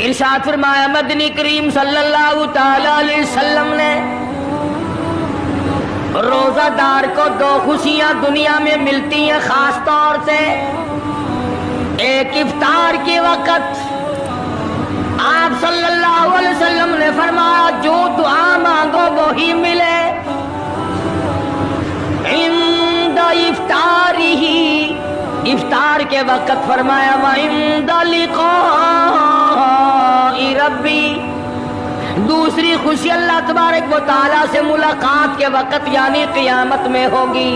ارشاد فرمایا مدنی کریم صلی اللہ تعالی علیہ وسلم نے روزہ دار کو دو خوشیاں دنیا میں ملتی ہیں خاص طور سے. ایک افطار کے وقت آپ صلی اللہ علیہ وسلم نے فرمایا جو دعا مانگو وہی ملے. عند افطارہ، افطار کے وقت فرمایا وعند لقاء ربی. دوسری خوشی اللہ تبارک و تعالیٰ سے ملاقات کے وقت یعنی قیامت میں ہوگی.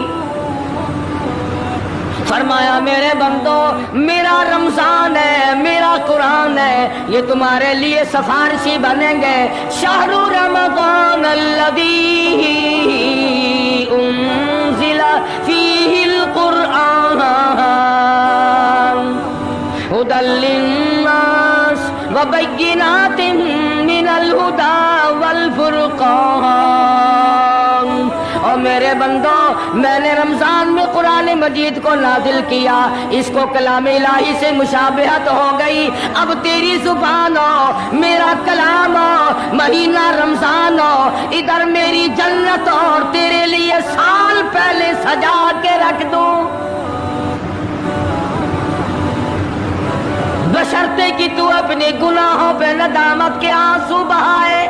فرمایا میرے بندو میرا رمضان ہے، میرا قرآن ہے، یہ تمہارے لیے سفارشی بنیں گے. شہر رمضان الذی انزل فیہ القرآن ھدی للناس وبینات من الہدی والفرقان. اور میرے بندو میں نے رمضان میں قرآن مجید کو نازل کیا، اس کو کلام الہی سے مشابہت ہو گئی. اب تیری زبان ہو، میرا کلام ہو، مہینہ رمضان ہو، ادھر میری جنت اور تیرے لیے سال پہلے سجا کے رکھ دوں. بشرطے کہ تو اپنے گناہوں پہ ندامت کے آنسو بہائے.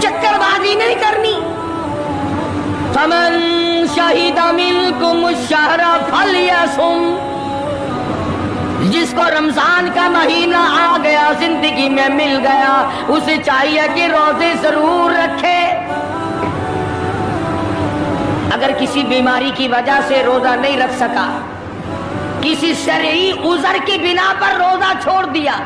چکر بازی نہیں کرنی. فمن شہد منکم الشہر فلیصم. جس کو رمضان کا مہینہ آ گیا، زندگی میں مل گیا، اسے چاہیے کہ روزے ضرور رکھے. اگر کسی بیماری کی وجہ سے روزہ نہیں رکھ سکا، کسی شرعی عذر کی بنا پر روزہ چھوڑ دیا،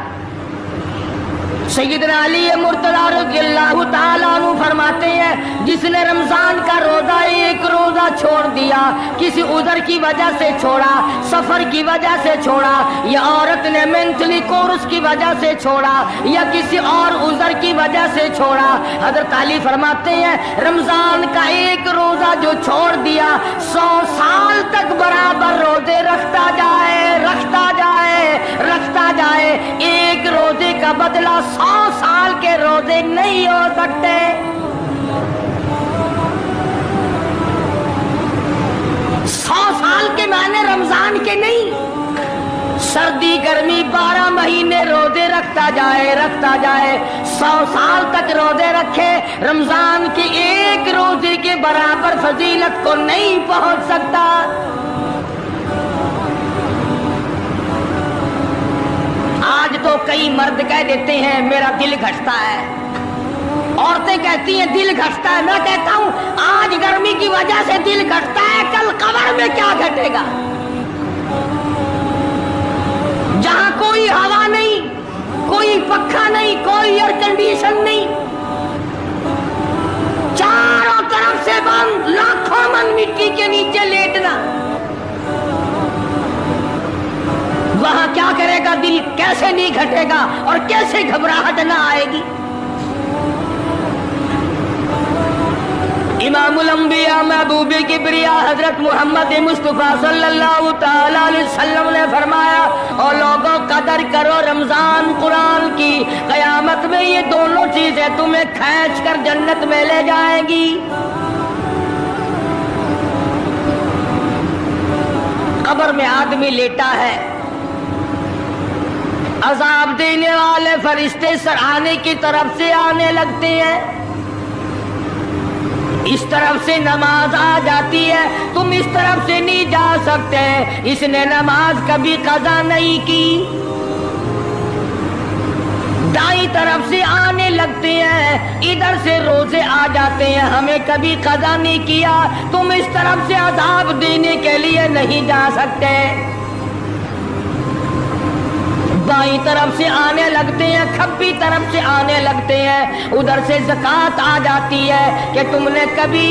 سیدنا علی مرتضیٰ رضی اللہ تعالیٰ عنہ فرماتے ہیں جس نے رمضان کا روزہ ایک روزہ چھوڑ دیا، کسی عذر کی وجہ سے چھوڑا، سفر کی وجہ سے چھوڑا، یا عورت نے مینٹلی کورس کی وجہ سے چھوڑا، یا کسی اور عذر کی وجہ سے چھوڑا، حضرت علی فرماتے ہیں رمضان کا ایک روزہ جو چھوڑ دیا 100 سال تک برابر روزے رکھتا جائے رکھتا جائے رکھتا جائے. ایک روزے کا بدلہ 100 سال کے روزے نہیں ہو سکتے. سال کے معنی رمضان کے نہیں. سردی گرمی 12 مہینے روزے رکھتا جائے 100 سال تک روزے رکھے، رمضان کے ایک روزے کے برابر فضیلت کو نہیں پہنچ سکتا. آج تو کئی مرد کہہ دیتے ہیں میرا دل گھٹتا ہے، عورتیں کہتی ہیں دل گھٹتا ہے. میں کہتا ہوں آج گرمی کی وجہ سے دل گھٹتا ہے، کل قبر میں کیا گھٹے گا؟ جہاں کوئی ہوا نہیں، کوئی پنکھا نہیں، کوئی ایئر کنڈیشن نہیں، چاروں طرف سے بند، لاکھوں من مٹی کے نیچے لیٹنا، وہاں کیا کرے گا؟ دل کیسے نہیں گھٹے گا اور کیسے گھبراہٹ نہ آئے گی؟ امام الانبیاء محبوب کبریا حضرت محمد مصطفیٰ صلی اللہ تعالی علیہ وسلم نے فرمایا اور لوگوں قدر کرو رمضان قرآن کی، قیامت میں یہ دونوں چیزیں تمہیں کھینچ کر جنت میں لے جائیں گی. قبر میں آدمی لیٹا ہے، عذاب دینے والے فرشتے سرانے کی طرف سے آنے لگتے ہیں، اس طرف سے نماز آ جاتی ہے، تم اس طرف سے نہیں جا سکتے، اس نے نماز کبھی قضا نہیں کی. دائیں طرف سے آنے لگتے ہیں، ادھر سے روزے آ جاتے ہیں، ہمیں کبھی قضا نہیں کیا، تم اس طرف سے عذاب دینے کے لیے نہیں جا سکتے. بائیں طرف سے آنے لگتے ہیں، کھبی طرف سے آنے لگتے ہیں، ادھر سے زکوٰۃ آ جاتی ہے کہ تم نے کبھی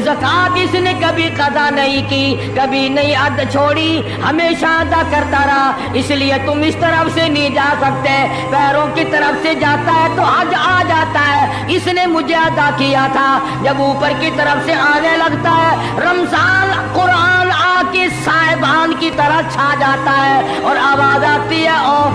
زکوٰۃ اس نے کبھی قضا نہیں کی، کبھی نہیں ادا چھوڑی، ہمیشہ ادا کرتا رہا، اس لیے تم اس طرف سے نہیں جا سکتے. پیروں کی طرف سے جاتا ہے تو حج آ جاتا ہے، اس نے مجھے ادا کیا تھا. جب اوپر کی طرف سے آنے لگتا ہے، رمضان قرآن آ کے صاحبان کی طرح چھا جاتا ہے اور آواز آتی ہے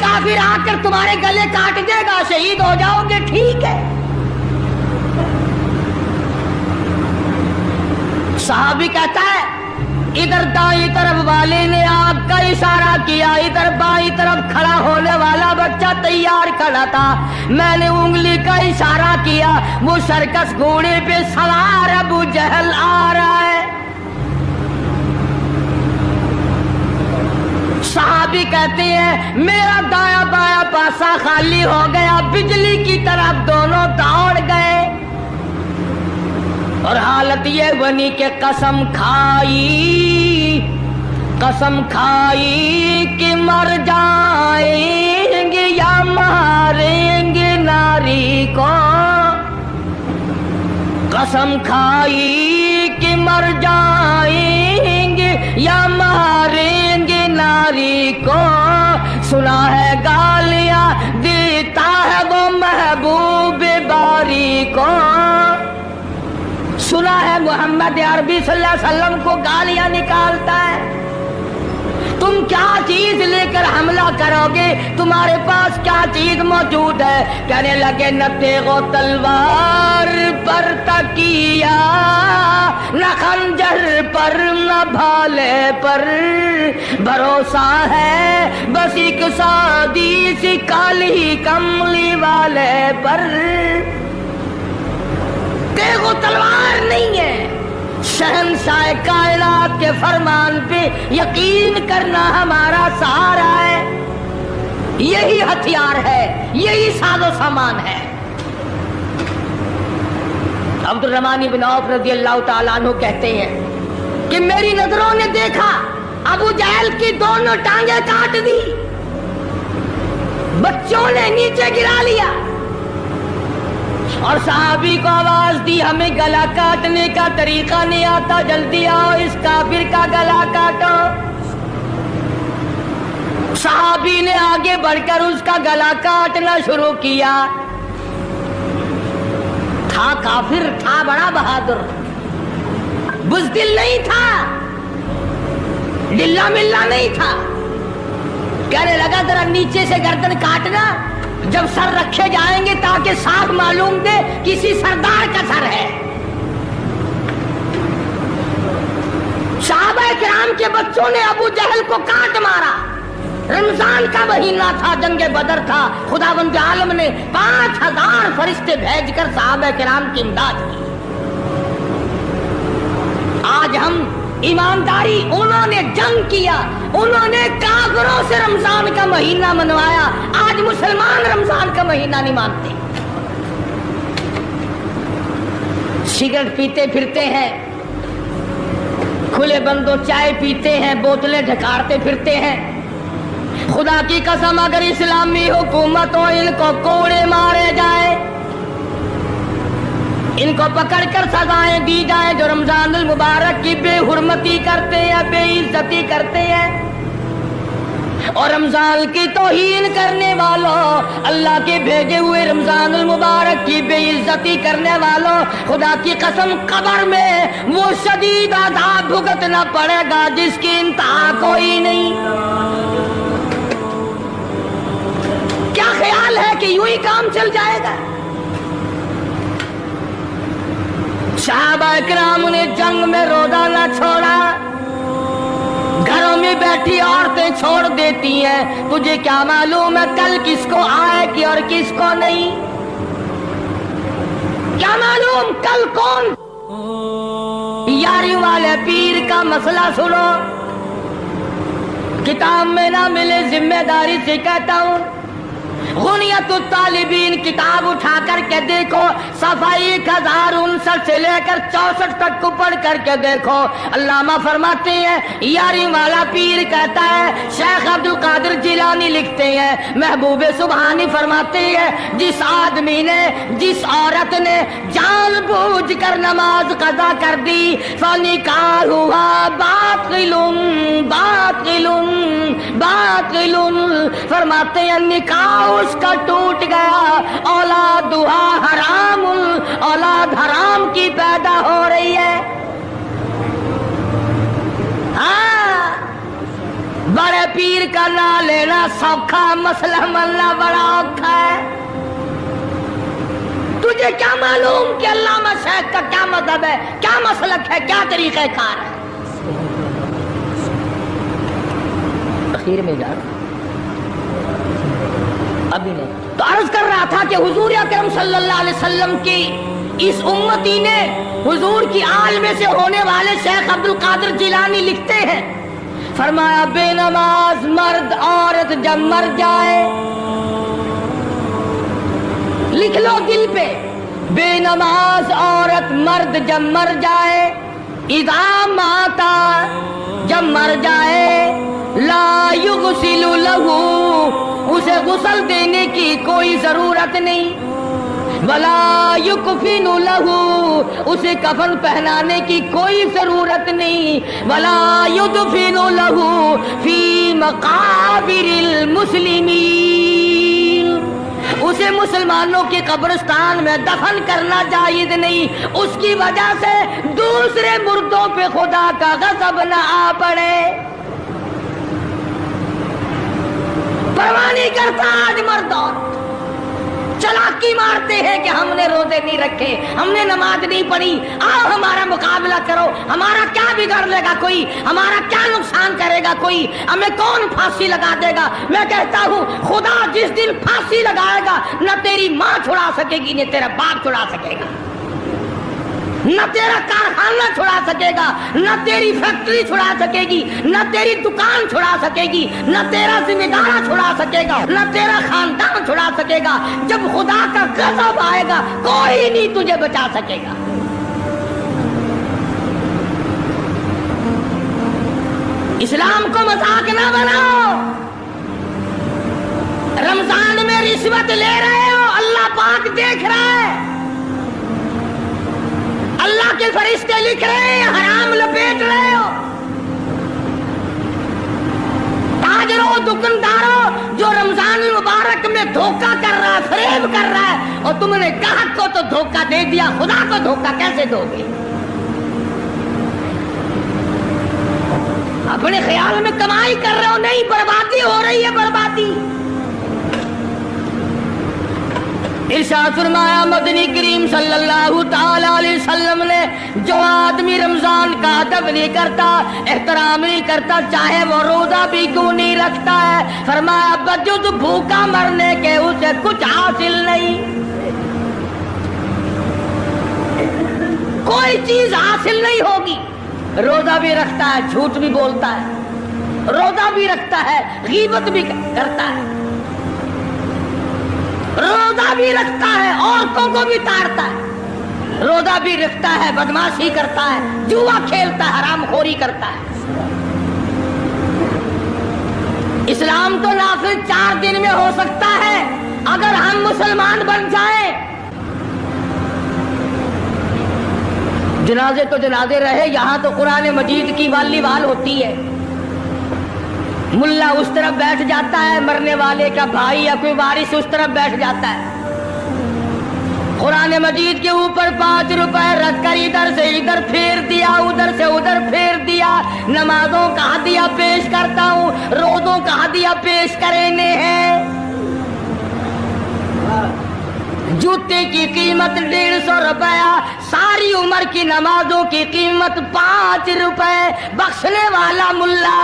کافر آ کر تمہارے گلے کاٹ دے گا، شہید ہو جاؤ گے، ٹھیک ہے۔ صحابی کہتا ہے ادھر دائیں طرف والے نے آگ کا اشارہ کیا، ادھر بائیں طرف کھڑا ہونے والا بچہ تیار کھڑا تھا، میں نے انگلی کا اشارہ کیا، وہ سرکس گھوڑے پہ سوار ابو جہل آ رہا ہے۔ صحابی کہتے ہیں میرا دایاں بایاں پاسا خالی ہو گیا، بجلی کی طرف دونوں دوڑ گئے، اور حالت یہ بنی کہ قسم کھائی کہ مر جائیں گے یا ماریں گے ناری کو، قسم کھائی کہ مر جائیں گے یا ماریں گے ناری کو، سنا ہے گالیاں دیتا ہے وہ محبوب باری کو، سنا ہے محمد عربی صلی اللہ علیہ وسلم کو گالیاں نکالتا ہے۔ تم کیا چیز لے کر حملہ کرو گے، تمہارے پاس کیا چیز موجود ہے؟ کہنے لگے نہ تیغ و تلوار پر تکیہ، نہ خنجر پر نہ بھالے پر، بھروسہ ہے بس ایک سادی سی کالی کملی والے پر۔ تیغ و تلوار نہیں ہے، شہنشاہ کائنات کے فرمان پہ یقین کرنا ہمارا سہارا ہے، یہی ہتھیار ہے، یہی ساز و سامان ہے۔ عبد الرحمن بن عوف رضی اللہ تعالیٰ عنہ کہتے ہیں کہ میری نظروں نے دیکھا ابو جہل کی دونوں ٹانگیں کاٹ دی، بچوں نے نیچے گرا لیا، اور صحابی کو آواز دی ہمیں گلا کاٹنے کا طریقہ نہیں آتا، جلدی آؤ اس کافر کا گلا کاٹو۔ صحابی نے آگے بڑھ کر اس کا گلا کاٹنا شروع کیا۔ تھا کافر، تھا بڑا بہادر، بزدل نہیں تھا، ڈلا ملا نہیں تھا، کہنے لگا ذرا نیچے سے گردن کاٹنا، جب سر رکھے جائیں گے تاکہ صاف معلوم دے کسی سردار کا سر ہے۔ صحابہ کرام کے بچوں نے ابو جہل کو کاٹ مارا، رمضان کا مہینہ تھا، جنگ بدر تھا، خداوند عالم نے 5000 فرشتے بھیج کر صحابہ کرام کی امداد کی۔ آج ہم ایمانداری، انہوں نے جنگ کیا، انہوں نے کافروں سے رمضان کا مہینہ منوایا، آج مسلمان رمضان کا مہینہ نہیں مانتے، سگریٹ پیتے پھرتے ہیں، کھلے بندوں چائے پیتے ہیں، بوتلیں ڈھکارتے پھرتے ہیں۔ خدا کی قسم اگر اسلامی حکومت ہو ان کو کوڑے مارے جائیں، ان کو پکڑ کر سزائیں دی جائیں جو رمضان المبارک کی بے حرمتی کرتے ہیں، بے عزتی کرتے ہیں، اور رمضان کی توہین کرنے والوں، اللہ کے بھیجے ہوئے رمضان المبارک کی بے عزتی کرنے والوں، خدا کی قسم قبر میں وہ شدید عذاب بھگتنا پڑے گا جس کی انتہا کوئی نہیں۔ کیا خیال ہے کہ یوں ہی کام چل جائے گا؟ صحابہ کرام نے جنگ میں روزہ نہ چھوڑا، گھروں میں بیٹھی عورتیں چھوڑ دیتی ہیں، تجھے کیا معلوم ہے کل کس کو آئے گی اور کس کو نہیں؟ کیا معلوم کل کون؟ یاری والے پیر کا مسئلہ سنو، کتاب میں نہ ملے، ذمہ داری سے کہتا ہوں، غنیت الطالبین کتاب اٹھا کر کے دیکھو، صفحہ 1059 سے لے کر 64 تک کو پڑھ کر کے دیکھو، علامہ فرماتے ہیں، یاری والا پیر کہتا ہے، شیخ عبد القادر جیلانی لکھتے ہیں، محبوب سبحانی فرماتے ہیں، جس آدمی نے، جس عورت نے جان بوجھ کر نماز قضا کر دی، فنکاحها باطل باطل باطل، فرماتے ہیں نکاح اس کا ٹوٹ گیا، اولادھا حرام، اولاد حرام کی پیدا ہو رہی ہے۔ ہاں، بڑے پیر کا نام لینا سوکھا، مسئلہ ملنا بڑا اوکھا ہے۔ تجھے کیا معلوم کہ علامہ شیخ کا کیا مذہب ہے، کیا مسلک ہے، کیا طریقہ کار ہے؟ اخیر میں جا ابھی نہیں تو عرض کر رہا تھا کہ حضور اکرم صلی اللہ علیہ وسلم کی اس امتی نے حضور کی آل میں سے ہونے والے شیخ عبد القادر جیلانی لکھتے ہیں، فرمایا بے نماز مرد عورت جب مر جائے، لکھ لو دل پہ، بے نماز عورت مرد جب مر جائے، اذا ماتا جب مر جائے، لا یغسل لہو اسے غسل دینے کی کوئی ضرورت نہیں، ولا یکفن لہو اسے کفن پہنانے کی کوئی ضرورت نہیں، ولا یدفن لہو فی مقابر المسلمین اسے مسلمانوں کے قبرستان میں دفن کرنا جائز نہیں، اس کی وجہ سے دوسرے مردوں پہ خدا کا غضب نہ آ پڑے۔ پرواہ نہیں کرتا آج مردوں، چلاکی مارتے ہیں کہ ہم نے روزے نہیں رکھے، ہم نے نماز نہیں پڑھی، آؤ ہمارا مقابلہ کرو، ہمارا کیا بگڑ لے گا کوئی، ہمارا کیا نقصان کرے گا کوئی، ہمیں کون پھانسی لگا دے گا؟ میں کہتا ہوں خدا جس دن پھانسی لگائے گا نہ تیری ماں چھڑا سکے گی نہ تیرا باپ چھڑا سکے گا، نہ تیرا کارخانہ چھڑا سکے گا، نہ تیری فیکٹری چھڑا سکے گی، نہ تیری دکان چھڑا سکے گی، نہ تیرا ذمہ دار چھڑا سکے گا، نہ تیرا خاندان چھڑا سکے گا۔ جب خدا کا غضب آئے گا کوئی نہیں تجھے بچا سکے گا۔ اسلام کو مذاق نہ بناؤ۔ رمضان میں رشوت لے رہے ہو، اللہ پاک دیکھ رہا ہے، اللہ کے فرشتے لکھ رہے ہیں، حرام لپیٹ رہے ہو۔ تاجروں دکانداروں جو رمضان مبارک میں دھوکہ کر رہا ہے، فریب کر رہا ہے، اور تم نے گاہک کو تو دھوکہ دے دیا، خدا کو دھوکہ کیسے دو گے؟ اپنے خیال میں کمائی کر رہے ہو، نہیں، بربادی ہو رہی ہے، بربادی۔ ارشاد فرمایا مدنی کریم صلی اللہ تعالی علیہ وسلم نے، جو آدمی رمضان کا ادب نہیں کرتا، احترام نہیں کرتا، چاہے وہ روزہ بھی کیوں نہیں رکھتا ہے، فرمایا بجز بھوکا مرنے کے اسے کچھ حاصل نہیں، کوئی چیز حاصل نہیں ہوگی۔ روزہ بھی رکھتا ہے، جھوٹ بھی بولتا ہے، روزہ بھی رکھتا ہے، غیبت بھی کرتا ہے، روزہ بھی رکھتا ہے، عورتوں کو بھی تاڑتا ہے، روزہ بھی رکھتا ہے، بدماشی کرتا ہے، جوا کھیلتا ہے، حرام خوری کرتا ہے۔ اسلام تو نافذ 4 دن میں ہو سکتا ہے اگر ہم مسلمان بن جائیں۔ جنازے تو جنازے رہے، یہاں تو قرآن مجید کی والی وال ہوتی ہے، ملا اس طرف بیٹھ جاتا ہے، مرنے والے کا بھائی یا کوئی وارث اس طرف بیٹھ جاتا ہے، قرآن مجید کے اوپر 5 روپے رکھ کر ادھر سے ادھر پھیر دیا، ادھر سے ادھر پھیر دیا۔ نمازوں کا ہدیہ پیش کرتا ہوں، روزوں کا ہدیہ پیش کرنے ہیں۔ جوتے کی قیمت 150 روپیہ، ساری عمر کی نمازوں کی قیمت 5 روپے، بخشنے والا ملا۔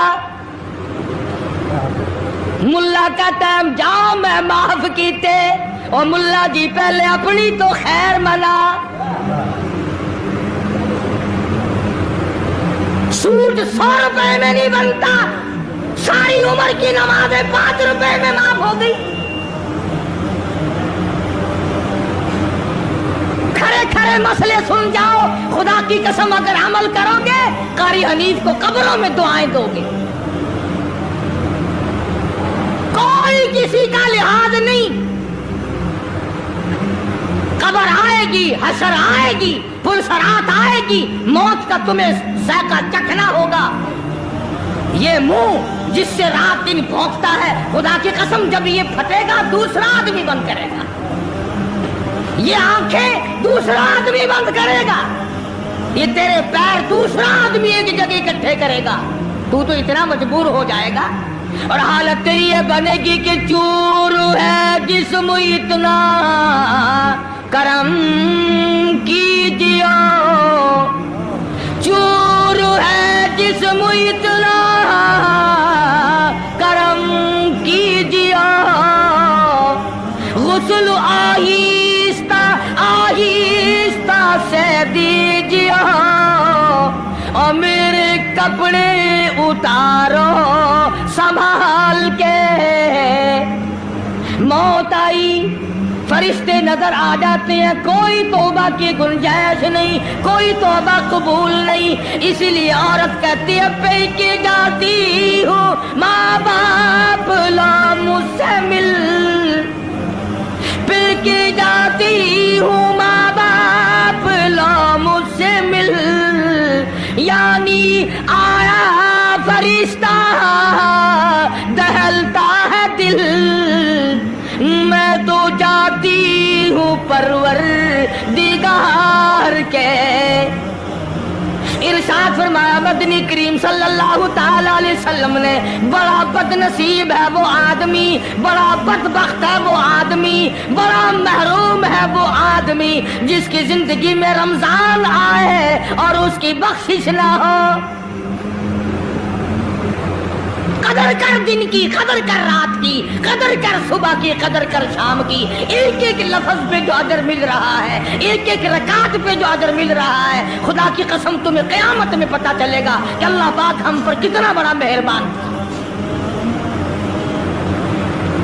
ملا کا ٹائم جاؤ میں معاف کیتے، اور ملا جی پہلے اپنی تو خیر منا۔ سوٹ 100 روپے میں نہیں بنتا، ساری عمر کی نمازیں 5 روپے میں معاف ہو گئی۔ کھڑے کھڑے مسئلے سن جاؤ، خدا کی قسم اگر عمل کرو گے قاری حنیف کو قبروں میں دعائیں دو گے، کوئی کسی کا لحاظ نہیں۔ قبر آئے گی، حشر آئے گی، پلسرات آئے گی، موت کا تمہیں ذائقہ چکھنا ہوگا۔ یہ منہ جس سے رات دن بھونکتا ہے، خدا کی قسم جب یہ پھٹے گا دوسرا آدمی بند کرے گا، یہ آنکھیں دوسرا آدمی بند کرے گا، یہ تیرے پیر دوسرا آدمی ایک جگہ اکٹھے کرے گا، تو اتنا مجبور ہو جائے گا اور حالت تیری یہ بنے گی کہ چور ہے جسم اتنا کرم کیجیے، چور ہے جسم اتنا کرم کیجیے، غسل آہستہ آہستہ سے دیجیے، اور میرے کپڑے اتارو سنبھال کے۔ موت آئی، فرشتے نظر آ جاتے ہیں، کوئی توبہ کی گنجائش نہیں، کوئی توبہ قبول نہیں، اسی لیے عورت کہتی ہے پہ کے جاتی ہوں ماں باپ لا مجھ سے مل، پہ کے جاتی ہوں ماں باپ لا مجھ سے مل، یعنی آیا فرشتہ دہلتا ہے دل، میں تو جاتی ہوں پروردگار کے۔ ارشاد فرمایا مدنی کریم صلی اللہ تعالی علیہ وسلم نے، بڑا بد نصیب ہے وہ آدمی، بڑا بدبخت ہے وہ آدمی، بڑا محروم ہے وہ آدمی جس کی زندگی میں رمضان آئے اور اس کی بخشش نہ ہو۔ قدر کر دن کی، قدر کر رات کی، قدر کر صبح کی، قدر کر شام کی، ایک ایک لفظ پہ جو اجر مل رہا ہے، ایک ایک رکعت پہ جو اجر مل رہا ہے، خدا کی قسم تمہیں قیامت میں پتہ چلے گا کہ اللہ پاک ہم پر کتنا بڑا مہربان۔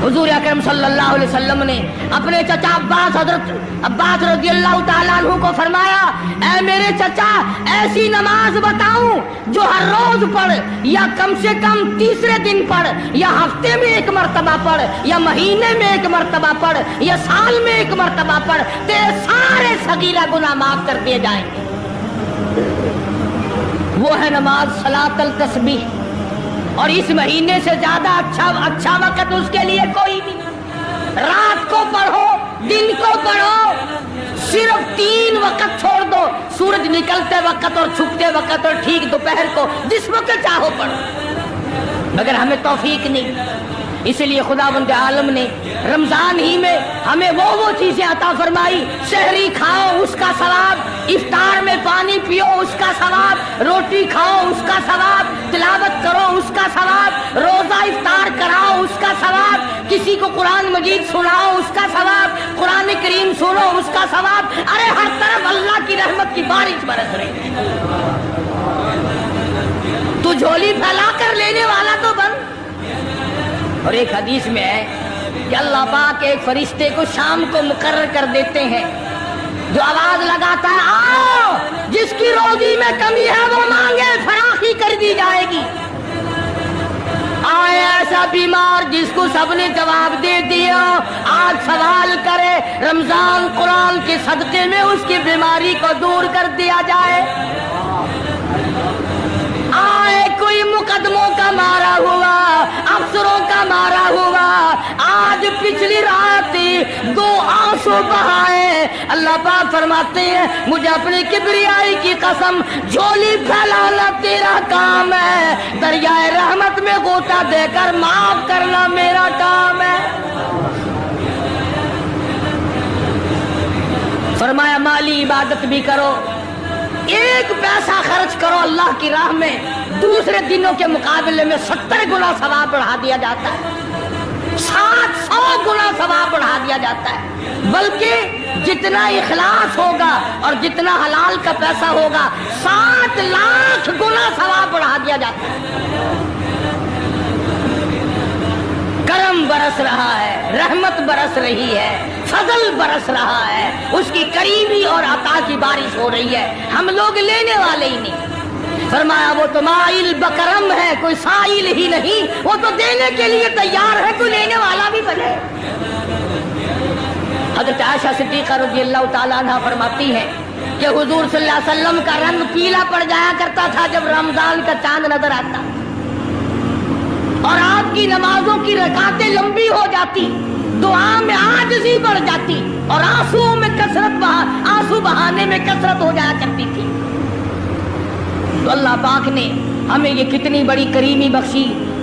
حضور اکرم صلی اللہ علیہ وسلم نے اپنے چچا عباس، حضرت عباس رضی اللہ تعالیٰ عنہ کو فرمایا، اے میرے چچا ایسی نماز بتاؤں جو ہر روز پڑھ، یا کم سے کم تیسرے دن پڑھ، یا ہفتے میں ایک مرتبہ پڑھ، یا مہینے میں ایک مرتبہ پڑھ، یا سال میں ایک مرتبہ پڑھ، تیرے سارے صغیرہ گناہ معاف کر دیے جائیں گے۔ وہ ہے نماز صلاۃ التسبیح، اور اس مہینے سے زیادہ اچھا وقت اس کے لیے کوئی نہیں۔ رات کو پڑھو، دن کو پڑھو، صرف 3 وقت چھوڑ دو، سورج نکلتے وقت اور چھپتے وقت اور ٹھیک دوپہر کو، جس وقت چاہو پڑھو، مگر ہمیں توفیق نہیں۔ اسی لیے خداوند عالم نے رمضان ہی میں ہمیں وہ چیزیں عطا فرمائی، سحری کھاؤ اس کا ثواب، افطار میں پانی پیو اس کا ثواب، روٹی کھاؤ اس کا ثواب، تلاوت کرو اس کا ثواب، روزہ افطار کراؤ اس کا ثواب، کسی کو قرآن مجید سناؤ اس کا ثواب، قرآن کریم سنو اس کا ثواب۔ ارے ہر طرف اللہ کی رحمت کی بارش برس رہی ہے، تو جھولی پھیلا کر لینے والا تو بن۔ اور ایک حدیث میں ہے کہ اللہ پاک ایک فرشتے کو شام کو مقرر کر دیتے ہیں جو آواز لگاتا ہے، آؤ جس کی روزی میں کمی ہے وہ مانگے، فراخی کر دی جائے گی۔ آئے ایسا بیمار جس کو سب نے جواب دے دیا، آج سوال کرے، رمضان قرآن کے صدقے میں اس کی بیماری کو دور کر دیا جائے۔ آئے کوئی مقدموں کا مارا ہوا، افسروں کا مارا ہوا، آج پچھلی رات 2 آنسو بہائے، اللہ پاک فرماتے ہیں مجھے اپنی کبریائی کی قسم، جھولی پھیلانا تیرا کام ہے، دریائے رحمت میں غوطہ دے کر معاف کرنا میرا کام ہے۔ فرمایا مالی عبادت بھی کرو، 1 پیسہ خرچ کرو اللہ کی راہ میں، دوسرے دنوں کے مقابلے میں 70 گنا ثواب بڑھا دیا جاتا ہے، 700 گنا ثواب بڑھا دیا جاتا ہے، بلکہ جتنا اخلاص ہوگا اور جتنا حلال کا پیسہ ہوگا 7 لاکھ گنا ثواب بڑھا دیا جاتا ہے۔ کرم برس رہا ہے، رحمت برس رہی ہے، فضل برس رہا ہے، اس کی کریمی اور عطا کی بارش ہو رہی ہے، ہم لوگ لینے والے ہی نہیں۔ فرمایا وہ تو مائل بکرم ہے، کوئی سائل ہی نہیں، وہ تو دینے کے لیے تیار ہے، کوئی لینے والا بھی بنے۔ حضرت عائشہ صدیقہ رضی اللہ تعالیٰ عنہ فرماتی ہیں کہ حضور صلی اللہ علیہ وسلم کا رنگ پیلا پڑ جایا کرتا تھا جب رمضان کا چاند نظر آتا، اور آپ کی نمازوں کی رکعتیں لمبی ہو جاتی، دعا میں عاجزی بڑھ جاتی، اور آنسو بہانے میں کثرت ہو جایا کرتی تھی۔ تو اللہ پاک نے ہمیں یہ کتنی بڑی کریمی بخشی